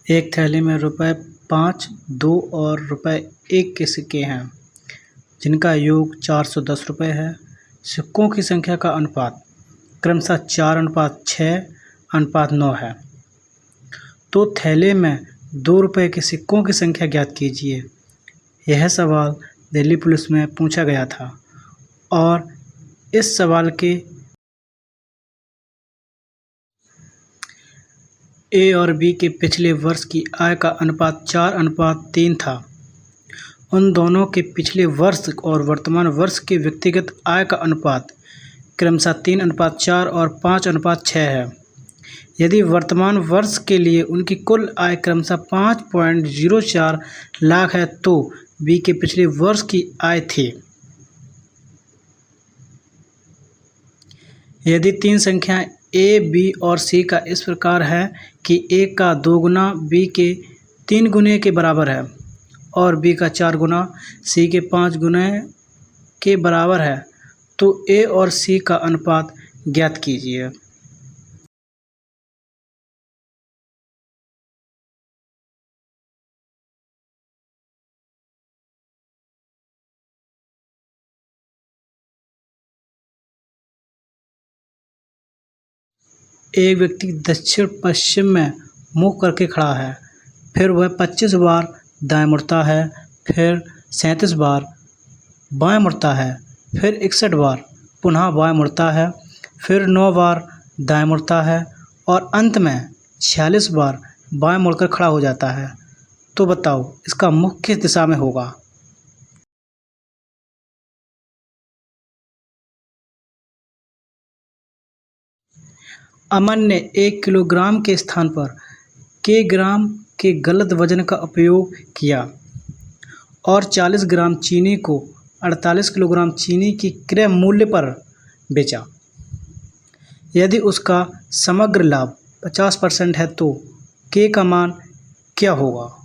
एक थैली में रुपए 5, 2 और रुपए 1 के सिक्के हैं, जिनका योग 410 है। सिक्कों की संख्या का अनुपात क्रमशः 4:6:9 है। तो थैले में 2 रुपए के सिक्कों की संख्या ज्ञात कीजिए। यह सवाल दिल्ली पुलिस में पूछा गया था और इस सवाल के ए और बी के पिछले वर्ष की आय का अनुपात 4:3 था। उन दोनों के पिछले वर्ष और वर्तमान वर्ष के व्यक्तिगत आय का अनुपात क्रमशः 3:4 और 5:6 है। यदि वर्तमान वर्ष के लिए उनकी कुल आय क्रमशः 5.04 लाख है तो बी के पिछले वर्ष की आय थी। यदि तीन संख्याएं ए, बी और सी का इस प्रकार है कि ए का 2 गुना बी के 3 गुने के बराबर है और बी का 4 गुना सी के 5 गुने के बराबर है, तो ए और सी का अनुपात ज्ञात कीजिए। एक व्यक्ति दक्षिण पश्चिम में मुँह करके खड़ा है, फिर वह 25 बार दाएं मुड़ता है, फिर 37 बार बाएं मुड़ता है, फिर 61 बार पुनः बाएं मुड़ता है, फिर 9 बार दाएं मुड़ता है और अंत में 46 बार बाएं मुड़कर खड़ा हो जाता है। तो बताओ इसका मुख किस दिशा में होगा? अमन ने 1 किलोग्राम के स्थान पर के ग्राम के गलत वजन का उपयोग किया और 40 ग्राम चीनी को 48 किलोग्राम चीनी की क्रय मूल्य पर बेचा। यदि उसका समग्र लाभ 50% है तो के का मान क्या होगा?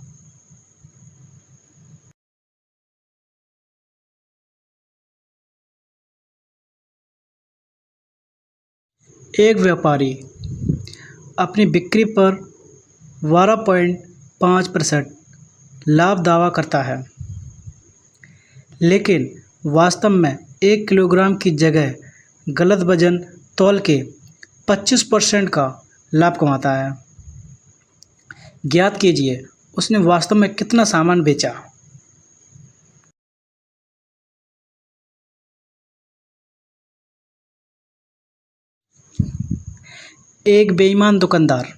एक व्यापारी अपनी बिक्री पर 12.5% लाभ दावा करता है, लेकिन वास्तव में 1 किलोग्राम की जगह गलत वजन तौल के 25% का लाभ कमाता है। ज्ञात कीजिए उसने वास्तव में कितना सामान बेचा। एक बेईमान दुकानदार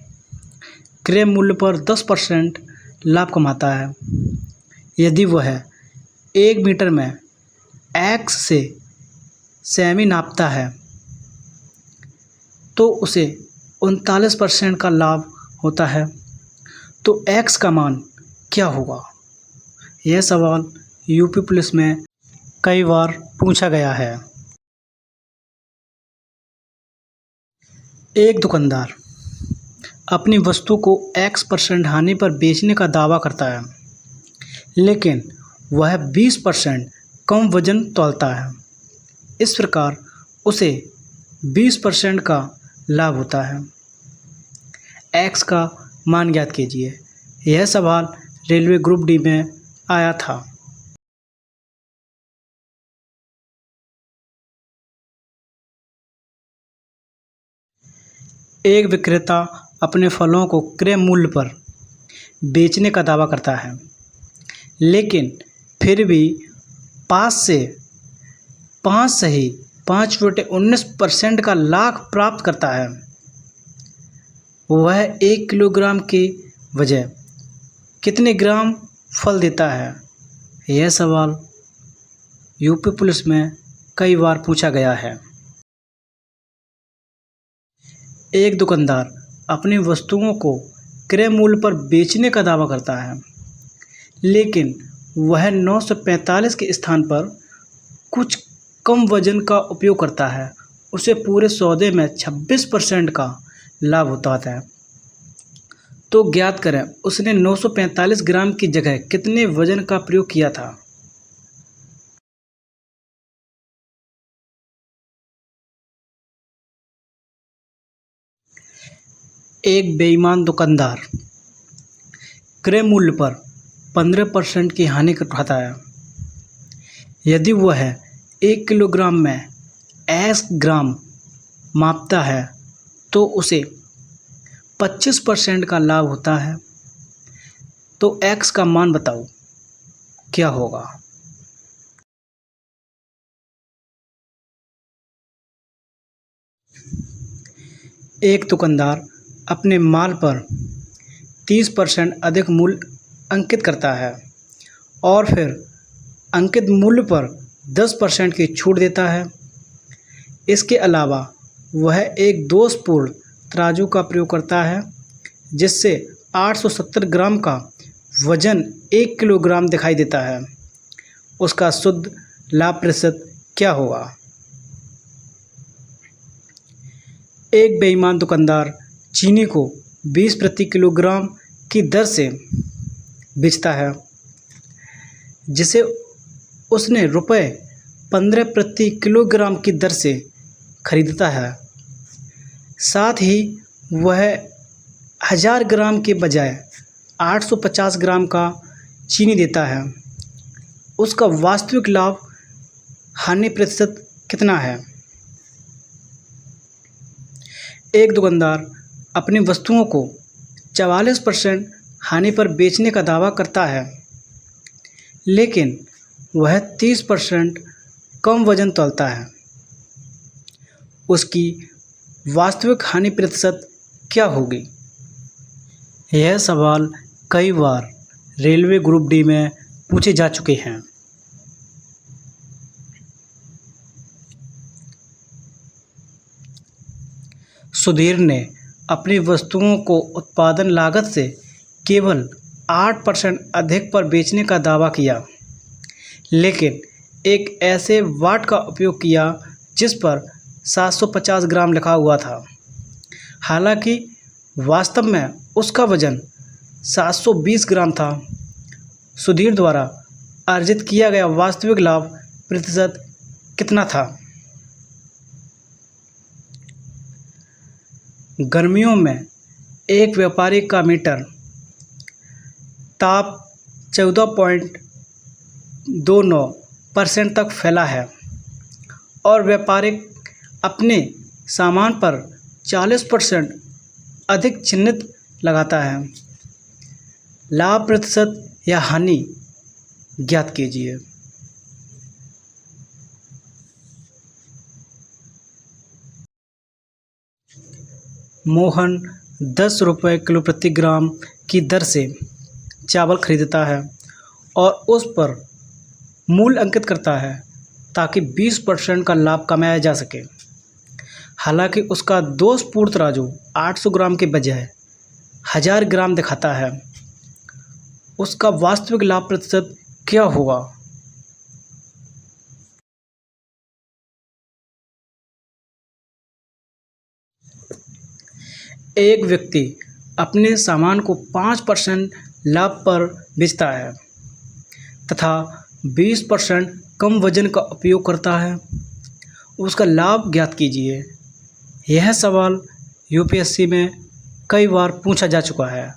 क्रय मूल्य पर 10% लाभ कमाता है। यदि वह 1 मीटर में एक्स से सेमी नापता है तो उसे 39% का लाभ होता है, तो एक्स का मान क्या होगा? यह सवाल यूपी पुलिस में कई बार पूछा गया है। एक दुकानदार अपनी वस्तु को X% हानि पर बेचने का दावा करता है, लेकिन वह 20% कम वजन तौलता है। इस प्रकार उसे 20% का लाभ होता है। X का मान ज्ञात कीजिए। यह सवाल रेलवे ग्रुप डी में आया था। एक विक्रेता अपने फलों को क्रय मूल्य पर बेचने का दावा करता है, लेकिन फिर भी 5 सही 5/19% का लाभ प्राप्त करता है। वह 1 किलोग्राम के बजाय कितने ग्राम फल देता है? यह सवाल यूपी पुलिस में कई बार पूछा गया है। एक दुकानदार अपनी वस्तुओं को क्रय मूल्य पर बेचने का दावा करता है, लेकिन वह 945 के स्थान पर कुछ कम वजन का उपयोग करता है। उसे पूरे सौदे में 26% का लाभ होता है। तो ज्ञात करें उसने 945 ग्राम की जगह कितने वजन का प्रयोग किया था? एक बेईमान दुकानदार क्रय मूल्य पर 15% की हानि उठाता है। यदि वह 1 किलोग्राम में x ग्राम मापता है तो उसे 25% का लाभ होता है। तो x का मान बताओ क्या होगा। एक दुकानदार अपने माल पर 30% अधिक मूल्य अंकित करता है और फिर अंकित मूल्य पर 10% की छूट देता है। इसके अलावा वह एक दोषपूर्ण तराजू का प्रयोग करता है जिससे 870 ग्राम का वजन 1 किलोग्राम दिखाई देता है। उसका शुद्ध लाभ प्रतिशत क्या होगा। एक बेईमान दुकानदार चीनी को 20 प्रति किलोग्राम की दर से बेचता है जिसे उसने रुपये 15 प्रति किलोग्राम की दर से खरीदता है। साथ ही वह 1000 ग्राम के बजाय 850 ग्राम का चीनी देता है। उसका वास्तविक लाभ हानि प्रतिशत कितना है। एक दुकानदार अपनी वस्तुओं को 44% हानि पर बेचने का दावा करता है लेकिन वह 30% कम वजन तौलता है। उसकी वास्तविक हानि प्रतिशत क्या होगी। यह सवाल कई बार रेलवे ग्रुप डी में पूछे जा चुके हैं। सुधीर ने अपनी वस्तुओं को उत्पादन लागत से केवल 8% अधिक पर बेचने का दावा किया लेकिन एक ऐसे वाट का उपयोग किया जिस पर 750 ग्राम लिखा हुआ था। हालांकि वास्तव में उसका वजन 720 ग्राम था। सुधीर द्वारा अर्जित किया गया वास्तविक लाभ प्रतिशत कितना था। गर्मियों में एक व्यापारी का मीटर ताप 14.29% तक फैला है और व्यापारी अपने सामान पर 40% अधिक चिन्हित लगाता है। लाभ प्रतिशत या हानि ज्ञात कीजिए। मोहन 10 रुपये किलो प्रति ग्राम की दर से चावल खरीदता है और उस पर मूल्य अंकित करता है ताकि 20% का लाभ कमाया जा सके। हालांकि उसका दोषपूर्ण तराजू 800 ग्राम के बजाय 1000 ग्राम दिखाता है। उसका वास्तविक लाभ प्रतिशत क्या होगा। एक व्यक्ति अपने सामान को 5% लाभ पर बेचता है तथा 20% कम वजन का उपयोग करता है। उसका लाभ ज्ञात कीजिए। यह सवाल यूपीएससी में कई बार पूछा जा चुका है।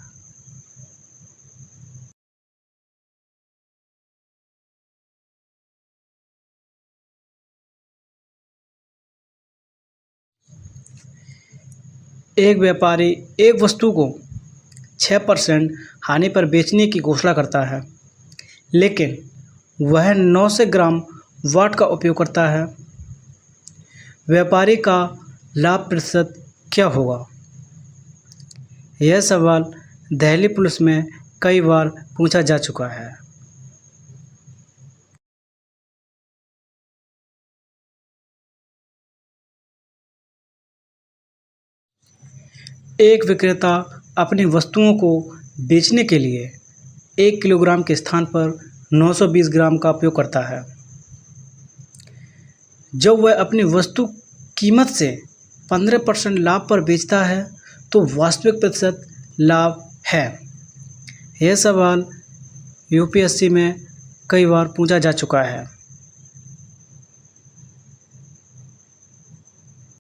एक व्यापारी एक वस्तु को 6% हानि पर बेचने की घोषणा करता है लेकिन वह 900 ग्राम वाट का उपयोग करता है। व्यापारी का लाभ प्रतिशत क्या होगा। यह सवाल दिल्ली पुलिस में कई बार पूछा जा चुका है। एक विक्रेता अपनी वस्तुओं को बेचने के लिए 1 किलोग्राम के स्थान पर 920 ग्राम का उपयोग करता है। जब वह अपनी वस्तु कीमत से 15% लाभ पर बेचता है तो वास्तविक प्रतिशत लाभ है। यह सवाल यूपीएससी में कई बार पूछा जा चुका है।